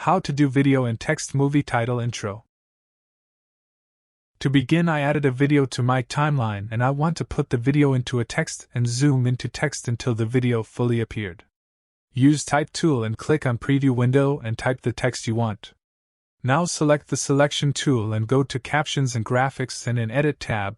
How to do video and text movie title intro. To begin, I added a video to my timeline and I want to put the video into a text and zoom into text until the video fully appeared. Use Type tool and click on Preview window and type the text you want. Now select the Selection tool and go to Captions and Graphics and in Edit tab.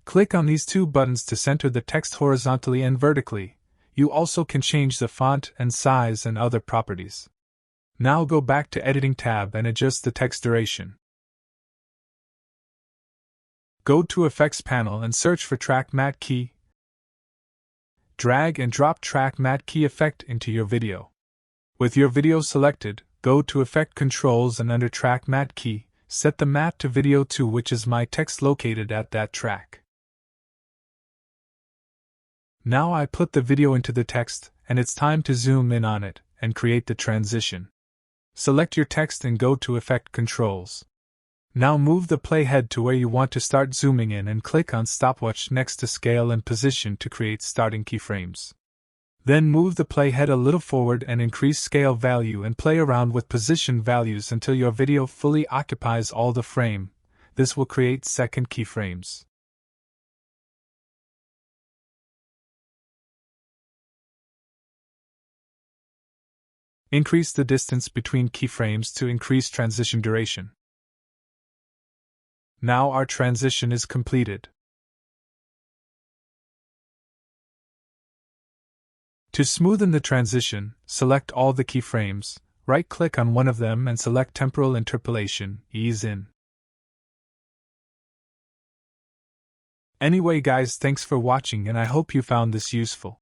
Click on these two buttons to center the text horizontally and vertically. You also can change the font and size and other properties. Now go back to Editing tab and adjust the text duration. Go to Effects panel and search for Track Matte Key. Drag and drop Track Matte Key effect into your video. With your video selected, go to Effect Controls and under Track Matte Key, set the matte to Video 2, which is my text located at that track. Now I put the video into the text, and it's time to zoom in on it and create the transition. Select your text and go to Effect Controls. Now move the playhead to where you want to start zooming in and click on Stopwatch next to Scale and Position to create starting keyframes. Then move the playhead a little forward and increase scale value and play around with position values until your video fully occupies all the frame. This will create second keyframes. Increase the distance between keyframes to increase transition duration. Now our transition is completed. To smoothen the transition, select all the keyframes, right-click on one of them and select Temporal Interpolation, Ease In. Anyway guys, thanks for watching and I hope you found this useful.